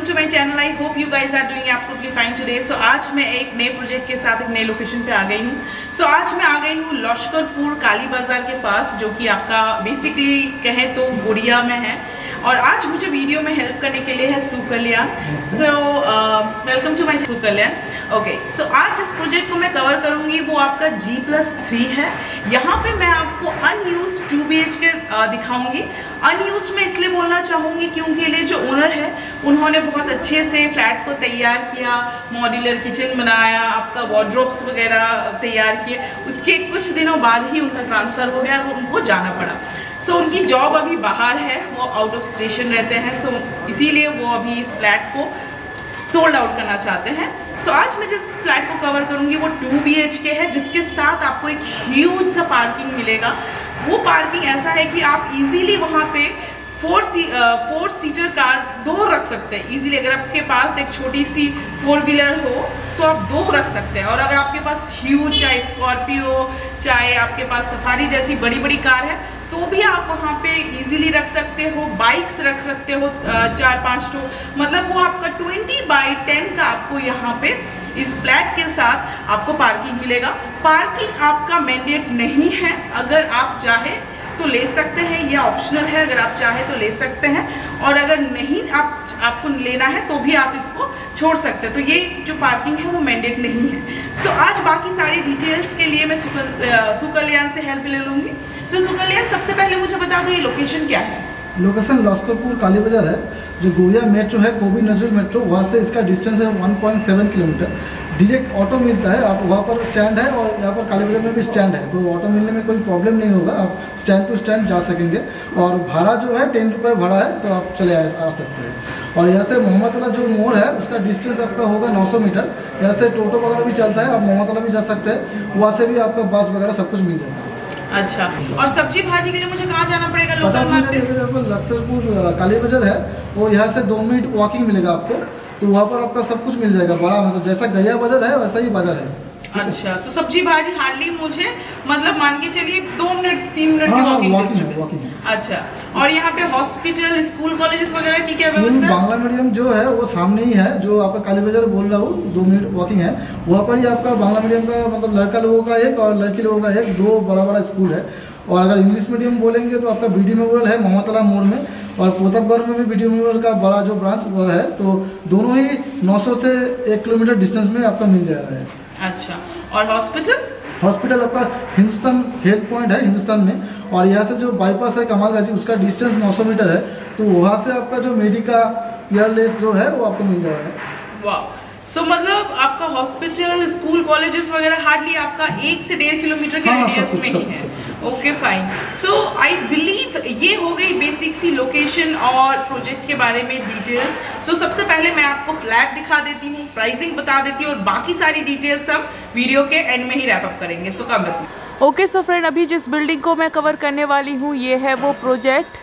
To my channel. I hope you guys are doing absolutely fine today. So आज मैं एक नए project के साथ एक नए लोकेशन पे आ गई हूँ। सो आज मैं आ गई हूँ लश्करपुर काली बाजार के पास, जो कि आपका बेसिकली कहें तो गुड़िया में है। और आज मुझे वीडियो में हेल्प करने के लिए है Sukalyan. So welcome to my Sukalyan. Okay, so आज जिस प्रोजेक्ट को मैं कवर करूंगी वो आपका G+3 है। यहाँ पे मैं आपको अनयूज 2 BHK दिखाऊंगी। अनयूज में इसलिए बोलना चाहूँगी क्योंकि ये जो ओनर है उन्होंने बहुत अच्छे से फ्लैट को तैयार किया, मॉड्यूलर किचन बनाया, आपका वार्डरोब्स वगैरह तैयार किए। उसके कुछ दिनों बाद ही उनका ट्रांसफ़र हो गया और उनको जाना पड़ा। सो उनकी जॉब अभी बाहर है, वो आउट ऑफ स्टेशन रहते हैं। सो इसीलिए वो अभी इस फ्लैट को सोल्ड आउट करना चाहते हैं। सो आज मैं जिस फ्लैट को कवर करूंगी वो 2 BHK है, जिसके साथ आपको एक ह्यूज सा पार्किंग मिलेगा। वो पार्किंग ऐसा है कि आप इजीली वहाँ पे 4 सीटर कार 2 रख सकते हैं इजीली। अगर आपके पास एक छोटी सी 4 व्हीलर हो तो आप 2 रख सकते हैं। और अगर आपके पास ह्यूज, चाहे स्कॉर्पियो, चाहे आपके पास सफारी जैसी बड़ी बड़ी कार है, तो भी आप वहाँ पे इजीली रख सकते हो। बाइक्स रख सकते हो 4-5 तो मतलब वो आपका 20/10 का आपको यहाँ पे इस फ्लैट के साथ आपको पार्किंग मिलेगा। पार्किंग आपका मैंडेट नहीं है, अगर आप चाहे तो ले सकते हैं, या ऑप्शनल है, अगर आप चाहे तो ले सकते हैं। और अगर नहीं आपको लेना है तो भी आप इसको छोड़ सकते हैं। तो ये जो पार्किंग है वो मैंडेट नहीं है। सो आज बाकी सारी डिटेल्स के लिए मैं सुकल्याण से हेल्प ले लूँगी। तो सुकल्याण, सबसे पहले मुझे बता दो ये लोकेशन क्या है? लोकेशन लश्करपुर काली बाजार है, जो गोरिया मेट्रो है, कोबी नजरुल मेट्रो, वहाँ से इसका डिस्टेंस है 1.7 किलोमीटर। डायरेक्ट ऑटो मिलता है, आप वहाँ पर स्टैंड है और यहाँ पर काली बाजार में भी स्टैंड है, तो ऑटो मिलने में कोई प्रॉब्लम नहीं होगा। आप स्टैंड टू स्टैंड जा सकेंगे। और भाड़ा जो है 10 रुपये भाड़ा है, तो आप चले आ सकते हैं। और यहाँ से मोहम्मदवाला जो मोड़ है उसका डिस्टेंस आपका होगा 900 मीटर। यहाँ से टोटो वगैरह भी चलता है, आप मोहम्मदवाला भी जा सकते हैं, वहाँ से भी आपका बस वगैरह सब कुछ मिल जाता है। अच्छा, और सब्जी भाजी के लिए मुझे कहाँ जाना पड़ेगा? 50 मिनट लश्करपुर काली बाजार है, वो यहाँ से 2 मिनट वॉकिंग मिलेगा आपको, तो वहाँ पर आपका सब कुछ मिल जाएगा। बड़ा मतलब जैसा गड़िया बाजार है वैसा ही बाजार है। अच्छा, तो सब्जी भाजी हार्डली मुझे मतलब मान के चलिए 2 मिनट 3 मिनट की वॉकिंग है। अच्छा, और यहाँ पे हॉस्पिटल, स्कूल, कॉलेजेस वगैरह की क्या व्यवस्था है? बांग्ला मीडियम जो है वो सामने ही है, जो आपका काली बाजार बोल रहा हूँ, 2 मिनट वॉकिंग है। वहाँ पर ही आपका बांग्ला मीडियम का मतलब लड़का लोगों का एक और लड़की लोगों का एक, 2 बड़ा स्कूल है। और अगर इंग्लिश मीडियम बोलेंगे तो आपका BD मेमोरियल है मोहम्मदवाला मोड़ में, और प्रतापगढ़ में भी BD मेमोरियल का बड़ा जो ब्रांच वो है। तो दोनों ही 900 से 1 किलोमीटर डिस्टेंस में आपका मिल जा रहा है। अच्छा, और हॉस्पिटल आपका हिंदुस्तान हेल्थ पॉइंट है हिंदुस्तान में, और यहाँ से जो बाईपास है कमाल गाजी, उसका डिस्टेंस 900 मीटर है। तो वहाँ से आपका जो मेडिका पियरलेस जो है वो आपको मिल जा रहा है। वाह, सो मतलब आपका हॉस्पिटल, स्कूल, कॉलेजेस वगैरह हार्डली आपका 1 से 1.5 किलोमीटर के रेडियस में ही है। Okay fine. So I believe ये हो गई बेसिक सी लोकेशन और प्रोजेक्ट के बारे में डिटेल्स। सो सबसे पहले मैं आपको फ्लैट दिखा देती हूँ, प्राइसिंग बता देती हूँ, और बाकी सारी डिटेल्स हम वीडियो के एंड में ही रैप अप करेंगे। So come with me. Okay, so friend, अभी जिस बिल्डिंग को मैं कवर करने वाली हूँ ये है वो प्रोजेक्ट।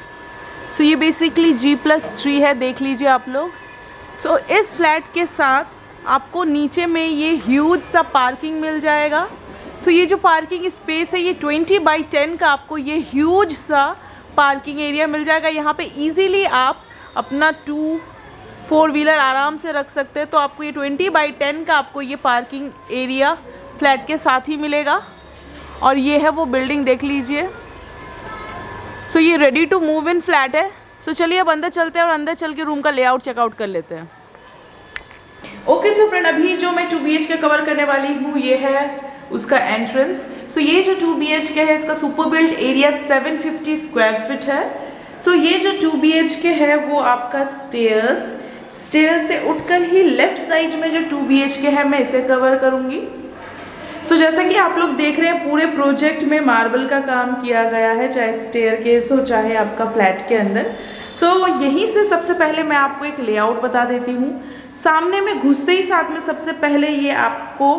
सो ये बेसिकली G+3 है, देख लीजिए आप लोग। सो इस फ्लैट के साथ आपको नीचे में ये ह्यूज सा पार्किंग मिल जाएगा। सो ये जो पार्किंग स्पेस है ये 20/10 का आपको ये ह्यूज सा पार्किंग एरिया मिल जाएगा। यहाँ पे इजीली आप अपना 2-4 व्हीलर आराम से रख सकते हैं। तो आपको ये 20/10 का आपको ये पार्किंग एरिया फ्लैट के साथ ही मिलेगा। और ये है वो बिल्डिंग, देख लीजिए। सो ये ready to move in flat है। सो चलिए अब अंदर चलते हैं और अंदर चल के रूम का लेआउट चेकआउट कर लेते हैं। ओके, सो फ्रेंड, अभी जो मैं 2 BHK कवर करने वाली हूँ ये है उसका एंट्रेंस। सो ये जो 2 BHK है इसका super built area 750 square feet है। सो ये जो 2 BHK है वो आपका स्टेयर्स से उठकर ही लेफ्ट साइड में जो 2 BHK है मैं इसे कवर करूँगी। सो जैसा कि आप लोग देख रहे हैं पूरे प्रोजेक्ट में मार्बल का काम किया गया है, चाहे स्टेयरकेस हो चाहे आपका फ्लैट के अंदर। सो यहीं से सबसे पहले मैं आपको एक लेआउट बता देती हूँ। सामने में घुसते ही साथ में सबसे पहले ये आपको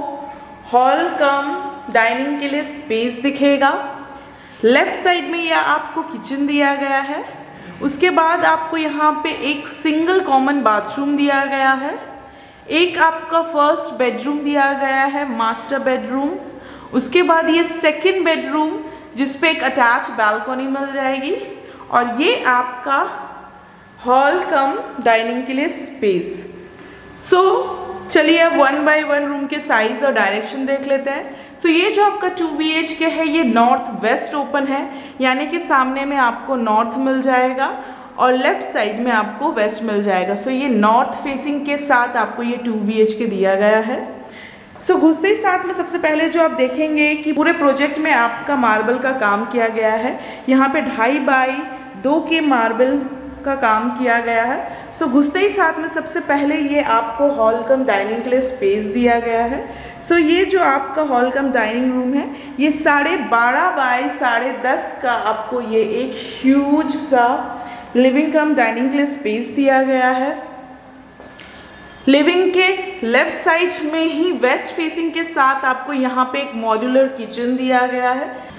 हॉल कम डाइनिंग के लिए स्पेस दिखेगा। लेफ्ट साइड में यह आपको किचन दिया गया है। उसके बाद आपको यहाँ पे एक सिंगल कॉमन बाथरूम दिया गया है। एक आपका फर्स्ट बेडरूम दिया गया है, मास्टर बेडरूम। उसके बाद ये सेकंड बेडरूम जिस पे एक अटैच बालकनी मिल जाएगी। और ये आपका हॉल कम डाइनिंग के लिए स्पेस। सो चलिए अब 1 बाय 1 रूम के साइज और डायरेक्शन देख लेते हैं। सो ये जो आपका 2 BHK है ये नॉर्थ वेस्ट ओपन है, यानी कि सामने में आपको नॉर्थ मिल जाएगा और लेफ्ट साइड में आपको वेस्ट मिल जाएगा। सो ये नॉर्थ फेसिंग के साथ आपको ये 2 BHK दिया गया है। सो घुसते ही साथ में सबसे पहले जो आप देखेंगे कि पूरे प्रोजेक्ट में आपका मार्बल का काम किया गया है। यहाँ पे 2.5 बाई 2 के मार्बल का काम किया गया है। सो घुसते ही साथ में सबसे पहले ये आपको हॉल कम डाइनिंग के लिए स्पेस दिया गया है। सो ये जो आपका हॉल कम डाइनिंग रूम है ये 12.5 बाई 10.5 का आपको ये एक ह्यूज सा लिविंग कम डाइनिंग के लिए स्पेस दिया गया है। लिविंग के लेफ्ट साइड में ही वेस्ट फेसिंग के साथ आपको यहाँ पे एक मॉड्यूलर किचन दिया गया है।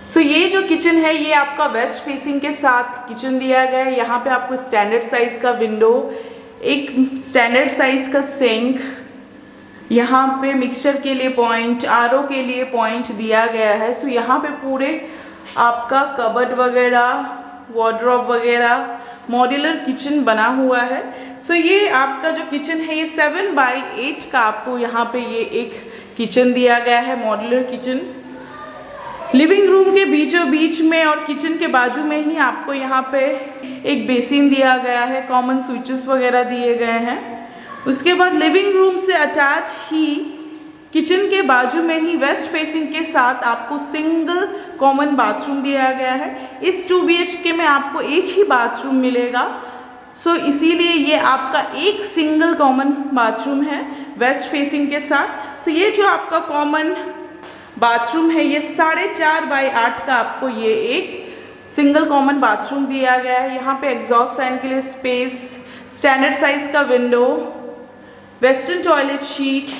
सो ये जो किचन है ये आपका वेस्ट फेसिंग के साथ किचन दिया गया है। यहाँ पे आपको स्टैंडर्ड साइज का विंडो, एक स्टैंडर्ड साइज का सिंक, यहाँ पे मिक्सचर के लिए पॉइंट, आरओ के लिए पॉइंट दिया गया है। सो यहाँ पे पूरे आपका कबर्ड वगैरह, वार्डरोब वगैरह, मॉड्यूलर किचन बना हुआ है। सो ये आपका जो किचन है ये 7 बाई 8 का आपको यहाँ पे ये एक किचन दिया गया है, मॉड्यूलर किचन। लिविंग रूम के बीचों बीच में और किचन के बाजू में ही आपको यहाँ पे एक बेसिन दिया गया है, कॉमन स्विचेस वगैरह दिए गए हैं। उसके बाद लिविंग रूम से अटैच ही किचन के बाजू में ही वेस्ट फेसिंग के साथ आपको सिंगल कॉमन बाथरूम दिया गया है। इस 2 BHK में आपको एक ही बाथरूम मिलेगा। सो इसीलिए ये आपका एक सिंगल कॉमन बाथरूम है वेस्ट फेसिंग के साथ। सो ये जो आपका कॉमन बाथरूम है ये 4.5 बाई 8 का आपको ये एक सिंगल कॉमन बाथरूम दिया गया है। यहाँ पे एग्जॉस्ट फैन के लिए स्पेस, स्टैंडर्ड साइज का window, western toilet sheet,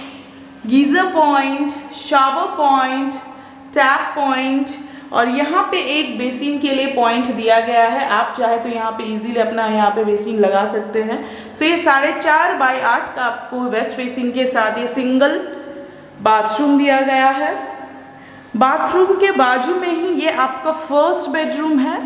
geyser point, shower point, tap point और यहाँ पे एक बेसिन के लिए पॉइंट दिया गया है। आप चाहे तो यहाँ पे इजीली अपना यहाँ पे बेसिन लगा सकते हैं। सो ये 4.5 बाई 8 का आपको वेस्ट फेसिंग के साथ ये सिंगल बाथरूम दिया गया है। बाथरूम के बाजू में ही ये आपका फर्स्ट बेडरूम है।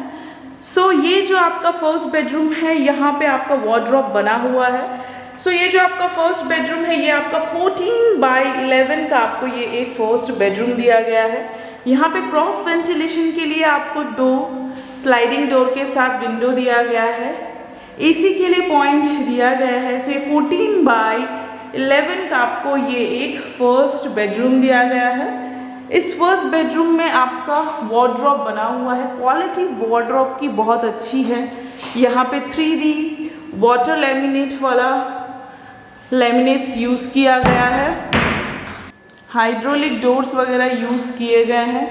सो ये जो आपका फर्स्ट बेडरूम है यहाँ पे आपका वार्डरोब बना हुआ है। सो ये जो आपका फर्स्ट बेडरूम है ये आपका 14 बाई 11 का आपको ये एक फर्स्ट बेडरूम दिया गया है। यहाँ पे क्रॉस वेंटिलेशन के लिए आपको 2 स्लाइडिंग डोर के साथ विंडो दिया गया है। एसी के लिए पॉइंट दिया गया है। सो ये 14 बाई 11 का आपको ये एक फर्स्ट बेडरूम दिया गया है। इस फर्स्ट बेडरूम में आपका वार्डरोब बना हुआ है। क्वालिटी वार्डरोब की बहुत अच्छी है। यहाँ पे 3D वाटर लैमिनेट वाला लैमिनेट्स यूज़ किया गया है। हाइड्रोलिक डोर्स वगैरह यूज़ किए गए हैं।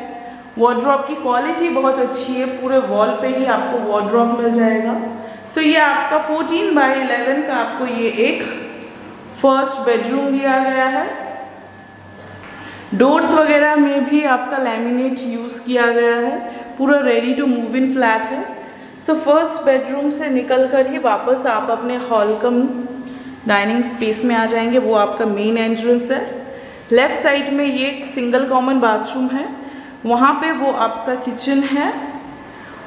वार्डरोब की क्वालिटी बहुत अच्छी है। पूरे वॉल पे ही आपको वार्डरोब मिल जाएगा। सो ये आपका 14 बाई 11 का आपको ये एक फर्स्ट बेडरूम दिया गया है। डोर्स वगैरह में भी आपका लैमिनेट यूज़ किया गया है। पूरा ready to move in flat है। सो फर्स्ट बेडरूम से निकल कर ही वापस आप अपने हॉल कम डाइनिंग स्पेस में आ जाएंगे। वो आपका मेन एंट्रेंस है। लेफ़्ट साइड में ये सिंगल कॉमन बाथरूम है, वहाँ पे वो आपका किचन है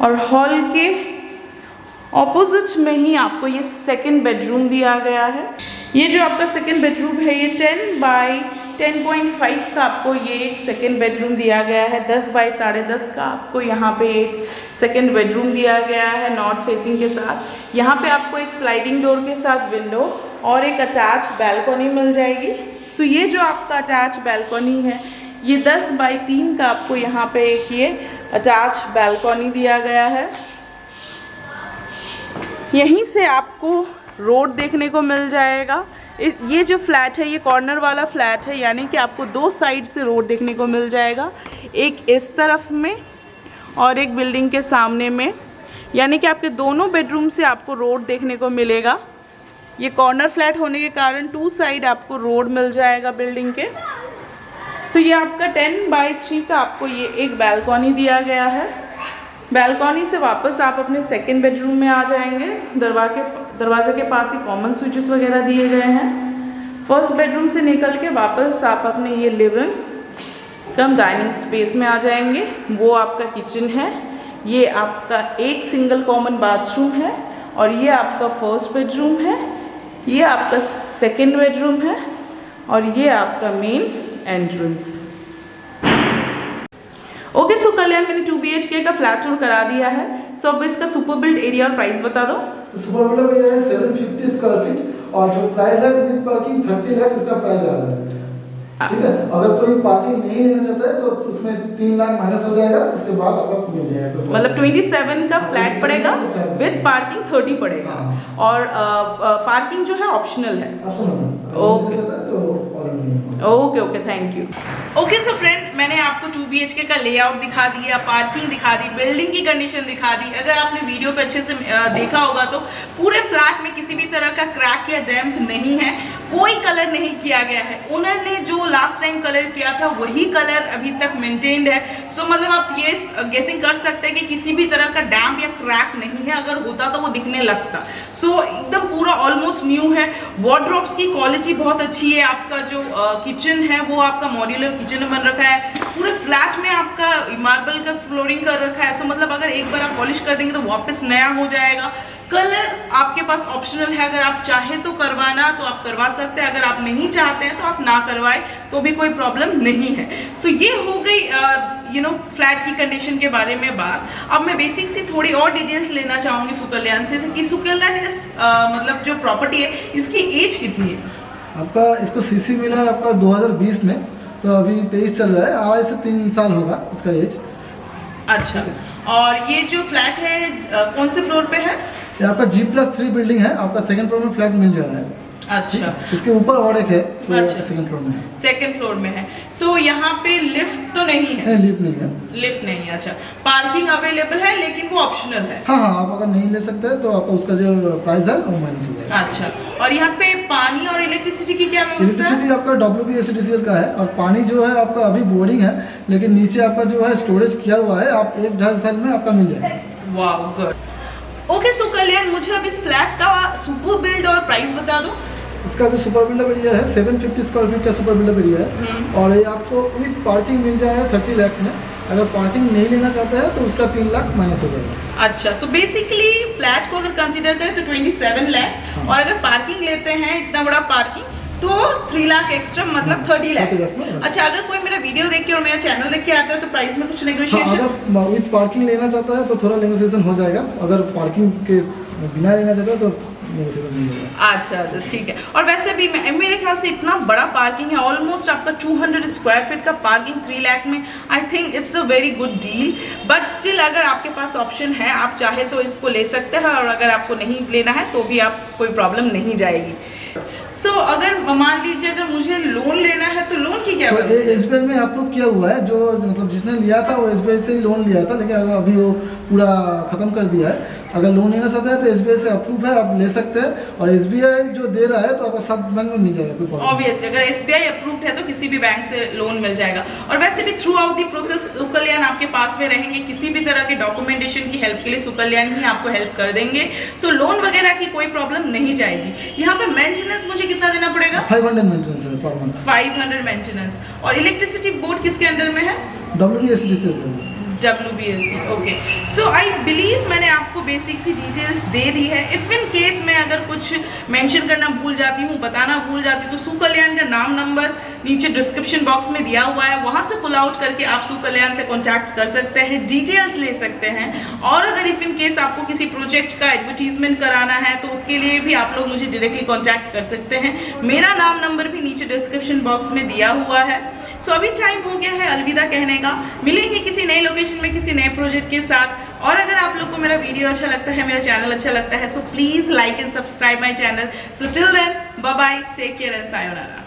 और हॉल के ऑपोजिट में ही आपको ये सेकंड बेडरूम दिया गया है। ये जो आपका सेकंड बेडरूम है ये 10 बाई 10.5 का आपको ये एक सेकंड बेडरूम दिया गया है। 10 बाई 10.5 का आपको यहाँ पे एक सेकंड बेडरूम दिया गया है नॉर्थ फेसिंग के साथ। यहाँ पे आपको एक स्लाइडिंग डोर के साथ विंडो और एक अटैच बैल्कनी मिल जाएगी। सो ये जो आपका अटैच बैल्कनी है ये 10 बाई 3 का आपको यहाँ पे एक ये अटैच बैल्कनी दिया गया है। यहीं से आपको रोड देखने को मिल जाएगा। ये जो फ्लैट है ये कॉर्नर वाला फ्लैट है, यानी कि आपको 2 साइड से रोड देखने को मिल जाएगा, एक इस तरफ में और एक बिल्डिंग के सामने में, यानी कि आपके दोनों बेडरूम से आपको रोड देखने को मिलेगा। ये कॉर्नर फ्लैट होने के कारण 2 साइड आपको रोड मिल जाएगा बिल्डिंग के। सो ये आपका 10 बाई 3 का आपको ये एक बैल्कनी दिया गया है। बैल्कनी से वापस आप अपने सेकंड बेडरूम में आ जाएंगे। दरवाजे के पास ही कॉमन स्विचेस वगैरह दिए गए हैं। फर्स्ट बेडरूम से निकल के वापस आप अपने ये लिविंग कम डाइनिंग स्पेस में आ जाएंगे। वो आपका किचन है। ये आपका एक सिंगल कॉमन बाथरूम है और ये आपका फर्स्ट बेडरूम है, ये आपका सेकेंड बेडरूम है और ये आपका मेन एंट्रेंस। ओके सो कल्याण मैंने 2 BHK का फ्लैट टूर करा दिया है। सो अब इसका सुपर बिल्ड एरिया और प्राइस बता दो। सुपर बिल्ड एरिया है 750 स्क्वायर फीट और जो प्राइस है विद पार्किंग 30 लाख इसका प्राइस आ रहा है। ठीक है, अगर कोई पार्किंग नहीं लेना चाहता है तो उसमें 3 लाख माइनस हो जाएगा, उसके बाद सब मिल जाएगा। मतलब 27 का फ्लैट पड़ेगा, विद पार्किंग 30 पड़ेगा। और पार्किंग जो है ऑप्शनल है। Okay okay okay, thank you. Okay so friend, मैंने आपको 2 BHK का लेआउट दिखा दिया, पार्किंग दिखा दी, बिल्डिंग की कंडीशन दिखा दी। अगर आपने वीडियो पे अच्छे से देखा होगा तो पूरे फ्लैट में किसी भी तरह का क्रैक या डैम्प नहीं है, कोई कलर नहीं किया गया है। ओनर ने जो लास्ट टाइम कलर किया था वही कलर अभी तक मेंटेन्ड है। सो मतलब आप ये गेसिंग कर सकते हैं कि किसी भी तरह का डैम्प या क्रैक नहीं है, अगर होता तो वो दिखने लगता। सो एकदम पूरा ऑलमोस्ट न्यू है। वार्डरोब्स की क्वालिटी बहुत अच्छी है। आपका जो किचन है वो आपका मॉड्यूलर किचन बन रखा है। पूरे फ्लैट में आपका मार्बल का फ्लोरिंग कर रखा है। सो मतलब अगर एक बार आप पॉलिश कर देंगे तो वापस नया हो जाएगा। कलर आपके पास ऑप्शनल है, अगर आप चाहे तो करवाना तो आप करवा सकते हैं, अगर आप नहीं चाहते हैं तो आप ना करवाए तो भी कोई प्रॉब्लम नहीं है। सो ये हो गई फ्लैट की कंडीशन के बारे में बात। अब मैं बेसिक सी थोड़ी और डिटेल्स लेना चाहूँगी सुकल्याण से कि सुकल्याण मतलब जो प्रॉपर्टी है इसकी एज कितनी है? आपका इसको सीसी मिला है आपका 2020 में, तो अभी 23 चल रहा है, 2.5 से 3 साल होगा इसका एज। अच्छा, और ये जो फ्लैट है कौन से फ्लोर पे है? ये आपका G+3 बिल्डिंग है, आपका सेकंड फ्लोर में फ्लैट मिल जा रहा है। अच्छा, इसके ऊपर और एक है तो अच्छा, सेकंड फ्लोर में है। सेकंड फ्लोर में है। सो यहाँ पे लिफ्ट तो नहीं है? लिफ्ट नहीं है। लिफ्ट नहीं है। अच्छा, पार्किंग अवेलेबल है लेकिन वो ऑप्शनल है। हाँ, आप अगर नहीं ले सकते हैं तो आपका उसका जो प्राइस है वो माइनस हो जाएगा। अच्छा, और यहाँ पे पानी और इलेक्ट्रिसिटी की क्या व्यवस्था है? इलेक्ट्रिसिटी आपका WBSCDCL का है और पानी जो है आपका अभी बोरिंग है, लेकिन नीचे आपका जो है स्टोरेज किया हुआ है, आप 1-1.5 साल में आपका मिल जाएगा। वाह, गुड। ओके सो कल्याण, मुझे अब इस फ्लैट का सुपर बिल्ड और प्राइस बता दो। इसका जो सुपर बिल्डअप एरिया है 750 स्क्वायर फीट का सुपर बिल्डअप एरिया है और ये आपको विद पार्किंग मिल जाएगा 30 लाख में। अगर पार्किंग नहीं लेना चाहते हैं तो उसका 3 लाख माइनस हो जाएगा। अच्छा, सो बेसिकली फ्लैट को अगर कंसीडर करें तो 27 लाख और अगर पार्किंग लेते हैं इतना बड़ा पार्किंग तो 3 लाख एक्स्ट्रा, मतलब 30 लाख। अच्छा, अगर कोई मेरा वीडियो देख के और मेरा चैनल देख के आता है तो प्राइस में कुछ नेगोशिएशन? अगर विद पार्किंग लेना चाहता है तो थोड़ा नेगोशिएशन हो जाएगा, अगर पार्किंग के बिना लेना चाहता है तो अच्छा अच्छा, ठीक है। और वैसे भी मेरे ख्याल से इतना बड़ा पार्किंग है, ऑलमोस्ट आपका 200 स्क्वायर फीट का पार्किंग 3 लाख में, I think it's a very good deal. But still अगर आपके पास ऑप्शन है, आप चाहे तो इसको ले सकते हैं और अगर आपको नहीं लेना है तो भी आप कोई प्रॉब्लम नहीं जाएगी। सो अगर मान लीजिए अगर मुझे लोन लेना है तो लोन की क्या तो SBI में अप्रूव किया हुआ है, जो मतलब जिसने लिया था वो SBI से ही लोन लिया था, लेकिन अभी वो पूरा खत्म कर दिया है। अगर लोन लेना चाहते हैं तो SBI से अप्रूव है, आप ले सकते हैं और SBI जो दे रहा है तो आपको सब बैंक में मिल जाएगा, कोई प्रॉब्लम। ऑब्वियसली अगर SBI अप्रूव्ड है तो किसी भी बैंक से लोन मिल जाएगा। और वैसे भी through out the process Sukalyan आपके पास में रहेंगे, किसी भी तरह के डॉक्यूमेंटेशन की हेल्प के लिए सुकल्याण ही आपको हेल्प कर देंगे। सो लोन वगैरह की कोई प्रॉब्लम नहीं जाएगी। यहाँ पे मेंटेनेंस मुझे कितना देना पड़ेगा? 500 मेंटेनेंस है पर मंथ। 500 मेंटेनेंस। और इलेक्ट्रिसिटी बोर्ड किसके अंडर में है? WBSCDCL। WBSC, okay. So I believe मैंने आपको बेसिक सी डिटेल्स दे दी है। इफ इन केस मैं अगर कुछ मेंशन करना भूल जाती हूँ, बताना भूल जाती हूँ, तो सुकल्याण का नाम नंबर नीचे डिस्क्रिप्शन बॉक्स में दिया हुआ है, वहाँ से पुल आउट करके आप सुकल्याण से कॉन्टैक्ट कर सकते हैं, डिटेल्स ले सकते हैं। और अगर इफ इन केस आपको किसी प्रोजेक्ट का एडवर्टीजमेंट कराना है तो उसके लिए भी आप लोग मुझे डायरेक्टली कॉन्टैक्ट कर सकते हैं। मेरा नाम नंबर भी नीचे डिस्क्रिप्शन बॉक्स में दिया हुआ है। सो अभी टाइम हो गया है अलविदा कहने का। मिलेंगे किसी नए लोकेशन में किसी नए प्रोजेक्ट के साथ। और अगर आप लोग को मेरा वीडियो अच्छा लगता है, मेरा चैनल अच्छा लगता है, so please like and subscribe my channel. So till then, bye bye, take care and sayonara.